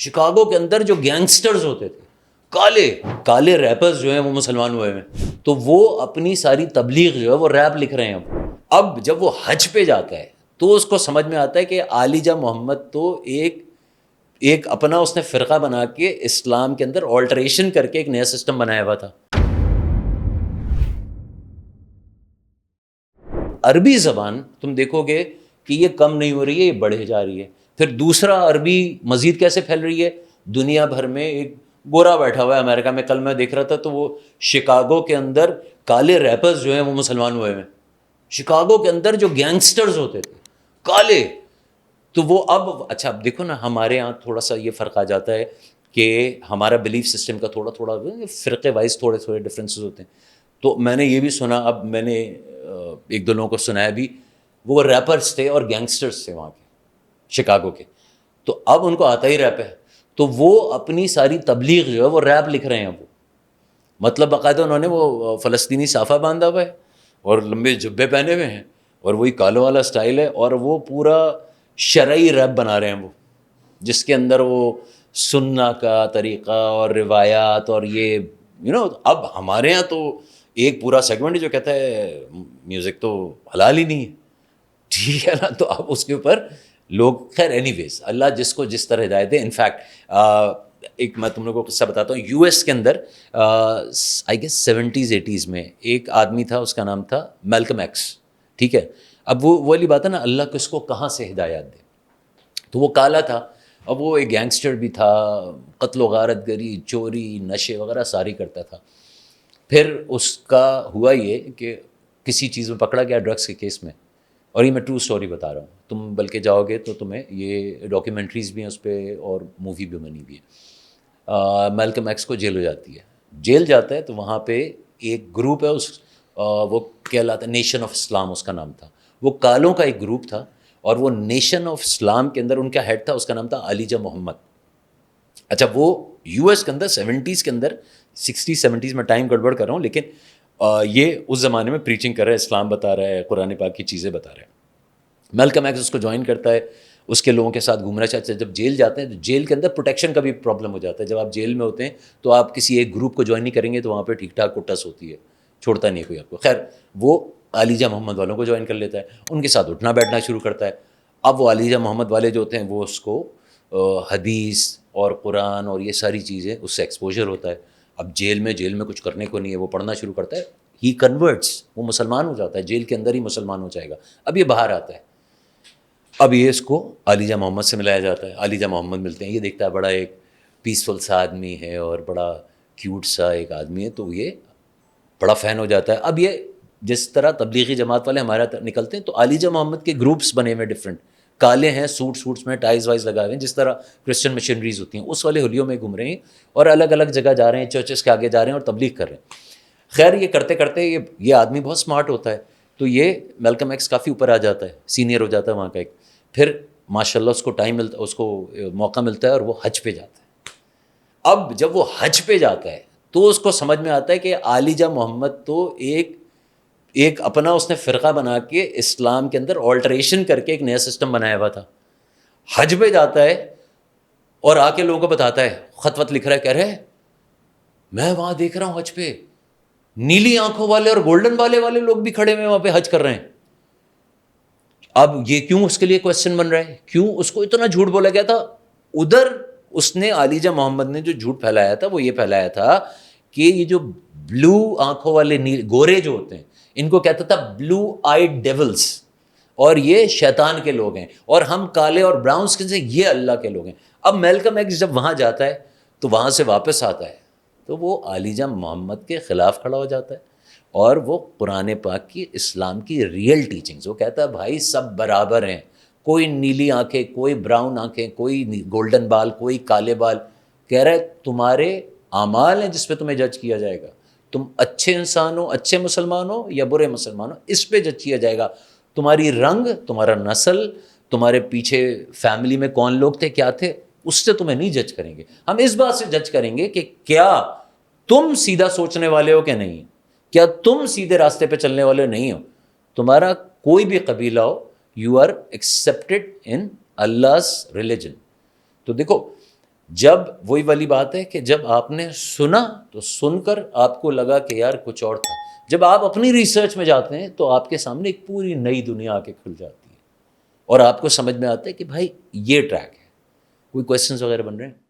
Chicago کے اندر جو gangsters ہوتے تھے، کالے کالے ریپرز جو ہیں وہ مسلمان ہوئے ہیں، تو وہ اپنی ساری تبلیغ جو ہے وہ ریپ لکھ رہے ہیں۔ اب جب وہ حج پہ جاتا ہے تو اس کو سمجھ میں آتا ہے کہ عالیجہ محمد تو ایک اپنا اس نے فرقہ بنا کے اسلام کے اندر آلٹریشن کر کے ایک نیا سسٹم بنایا ہوا تھا۔ عربی زبان تم دیکھو گے کہ یہ کم نہیں ہو رہی ہے، یہ بڑھے جا رہی ہے۔ پھر دوسرا عربی مزید کیسے پھیل رہی ہے؟ دنیا بھر میں ایک گورا بیٹھا ہوا ہے امریکہ میں، کل میں دیکھ رہا تھا تو وہ شکاگو کے اندر کالے ریپرز جو ہیں وہ مسلمان ہوئے ہیں۔ شکاگو کے اندر جو گینگسٹرز ہوتے تھے کالے، تو وہ اب اچھا اب دیکھو نا، ہمارے ہاں تھوڑا سا یہ فرق آ جاتا ہے کہ ہمارا بلیف سسٹم کا تھوڑا فرقے وائز تھوڑے ڈفرینسز ہوتے ہیں۔ تو میں نے یہ بھی سنا، اب میں نے ایک دو لوگوں کو سنایا بھی، وہ ریپرز تھے اور گینگسٹرز تھے وہاں کے شکاگو کے، تو اب ان کو آتا ہی ریپ ہے، تو وہ اپنی ساری تبلیغ جو ہے وہ ریپ لکھ رہے ہیں۔ وہ مطلب باقاعدہ انہوں نے وہ فلسطینی صافہ باندھا ہوا ہے اور لمبے جبے پہنے ہوئے ہیں اور وہی کالوں والا سٹائل ہے، اور وہ پورا شرعی ریپ بنا رہے ہیں وہ، جس کے اندر وہ سننا کا طریقہ اور روایات اور یہ اب ہمارے ہاں تو ایک پورا سیگمنٹ جو کہتا ہے میوزک تو حلال ہی نہیں ہے، ٹھیک ہے نا، تو اب اس کے اوپر لوگ خیر اینی ویز اللہ جس کو جس طرح ہدایت دے۔ انفیکٹ ایک میں تم لوگوں کو قصہ بتاتا ہوں، یو ایس کے اندر آئی گیس 70s 80s میں ایک آدمی تھا، اس کا نام تھا میلکم ایکس، ٹھیک ہے۔ اب وہ والی بات ہے نا، اللہ کس کو کہاں سے ہدایت دے، تو وہ کالا تھا، اب وہ ایک گینگسٹر بھی تھا، قتل و غارت گری، چوری، نشے وغیرہ ساری کرتا تھا۔ پھر اس کا ہوا یہ کہ کسی چیز میں پکڑا گیا، ڈرگس کے کیس میں، اور یہ میں ٹرو سٹوری بتا رہا ہوں، تم بلکہ جاؤ گے تو تمہیں یہ ڈاکیومنٹریز بھی ہیں اس پہ اور مووی بھی بنی بھی ہے۔ میلکم ایکس کو جیل ہو جاتی ہے، جیل جاتا ہے تو وہاں پہ ایک گروپ ہے، وہ کہلاتا ہے نیشن آف اسلام، اس کا نام تھا، وہ کالوں کا ایک گروپ تھا، اور وہ نیشن آف اسلام کے اندر ان کا ہیڈ تھا، اس کا نام تھا عالیجہ محمد۔ اچھا وہ یو ایس کے اندر 70s کے اندر، 60s 70s میں ٹائم گڑبڑ کر رہا ہوں، لیکن یہ اس زمانے میں پریچنگ کر رہا ہے، اسلام بتا رہا ہے، قرآن پاک کی چیزیں بتا رہا ہے۔ میلکم ایکس اس کو جوائن کرتا ہے، اس کے لوگوں کے ساتھ گھومنا چاہتے ہیں۔ جب جیل جاتے ہیں تو جیل کے اندر پروٹیکشن کا بھی پرابلم ہو جاتا ہے، جب آپ جیل میں ہوتے ہیں تو آپ کسی ایک گروپ کو جوائن نہیں کریں گے تو وہاں پہ ٹھیک ٹھاک کٹس ہوتی ہے، چھوڑتا نہیں کوئی آپ کو۔ خیر وہ عالیجہ محمد والوں کو جوائن کر لیتا ہے، ان کے ساتھ اٹھنا بیٹھنا شروع کرتا ہے۔ اب وہ عالیجہ محمد والے جو ہوتے ہیں وہ اس کو حدیث اور قرآن اور یہ ساری چیزیں اس سے ایکسپوجر ہوتا ہے۔ اب جیل میں کچھ کرنے کو نہیں ہے، وہ پڑھنا شروع کرتا ہے، ہی کنورٹس، وہ مسلمان ہو جاتا ہے، جیل کے اندر ہی مسلمان ہو جائے گا۔ اب یہ باہر آتا ہے، اب یہ اس کو عالیجہ محمد سے ملایا جاتا ہے، عالیجہ محمد ملتے ہیں، یہ دیکھتا ہے بڑا ایک پیسفل سا آدمی ہے اور بڑا کیوٹ سا ایک آدمی ہے، تو یہ بڑا فین ہو جاتا ہے۔ اب یہ جس طرح تبلیغی جماعت والے ہمارے نکلتے ہیں تو عالیجہ محمد کے گروپس بنے ہوئے ڈفرینٹ، کالے ہیں، سوٹس میں ٹائز وائز لگائے ہوئے ہیں، جس طرح کرسچن مشنریز ہوتی ہیں اس والے ہولیوں میں گھوم رہے ہیں اور الگ الگ جگہ جا رہے ہیں، چرچز کے آگے جا رہے ہیں اور تبلیغ کر رہے ہیں۔ خیر یہ کرتے کرتے یہ آدمی بہت اسمارٹ ہوتا ہے، تو یہ میلکم ایکس کافی اوپر آ جاتا ہے، سینئر ہو جاتا ہے وہاں کا ایک۔ پھر ماشاء اللہ اس کو ٹائم ملتا ہے، اس کو موقع ملتا ہے اور وہ حج پہ جاتا ہے۔ اب جب وہ حج پہ جاتا ہے تو اس کو سمجھ میں آتا ہے کہ عالیجہ محمد تو ایک اپنا اس نے فرقہ بنا کے اسلام کے اندر آلٹریشن کر کے ایک نیا سسٹم بنایا ہوا تھا۔ حج پہ جاتا ہے اور آ کے لوگوں کو بتاتا ہے، خط وط لکھ رہا ہے، کہہ رہے میں وہاں دیکھ رہا ہوں حج پہ نیلی آنکھوں والے اور گولڈن والے لوگ بھی کھڑے ہوئے وہاں پہ حج کر رہے ہیں۔ اب یہ کیوں اس کے لیے کوشچن بن رہا ہے، کیوں اس کو اتنا جھوٹ بولا گیا تھا؟ ادھر اس نے عالیجہ محمد نے جو جھوٹ پھیلایا تھا وہ یہ پھیلایا تھا کہ یہ جو بلو آنکھوں والے گورے جو ہوتے ہیں ان کو کہتا تھا بلو آئیڈ ڈیولز، اور یہ شیطان کے لوگ ہیں، اور ہم کالے اور براؤنز کے سے یہ اللہ کے لوگ ہیں۔ اب میلکم ایکس جب وہاں جاتا ہے تو وہاں سے واپس آتا ہے تو وہ عالیجہ محمد کے خلاف کھڑا ہو جاتا ہے، اور وہ قرآن پاک کی اسلام کی ریئل ٹیچنگز وہ کہتا ہے بھائی سب برابر ہیں، کوئی نیلی آنکھیں، کوئی براؤن آنکھیں، کوئی گولڈن بال، کوئی کالے بال۔ کہہ رہے تمہارے اعمال ہیں جس پہ تمہیں جج کیا جائے گا، تم اچھے انسان ہو، اچھے مسلمان ہو یا برے مسلمان ہو، اس پہ جج کیا جائے گا۔ تمہاری رنگ، تمہارا نسل، تمہارے پیچھے فیملی میں کون لوگ تھے، کیا تھے، اس سے تمہیں نہیں جج کریں گے، ہم اس بات سے جج کریں گے کہ کیا تم سیدھا سوچنے والے ہو کہ نہیں، کیا تم سیدھے راستے پہ چلنے والے نہیں ہو۔ تمہارا کوئی بھی قبیلہ ہو، you are accepted in Allah's religion۔ تو دیکھو جب وہی والی بات ہے کہ جب آپ نے سنا تو سن کر آپ کو لگا کہ یار کچھ اور تھا، جب آپ اپنی ریسرچ میں جاتے ہیں تو آپ کے سامنے ایک پوری نئی دنیا آ کے کھل جاتی ہے اور آپ کو سمجھ میں آتا ہے کہ بھائی یہ ٹریک ہے. کوئی کویسچنز وغیرہ بن رہے ہیں؟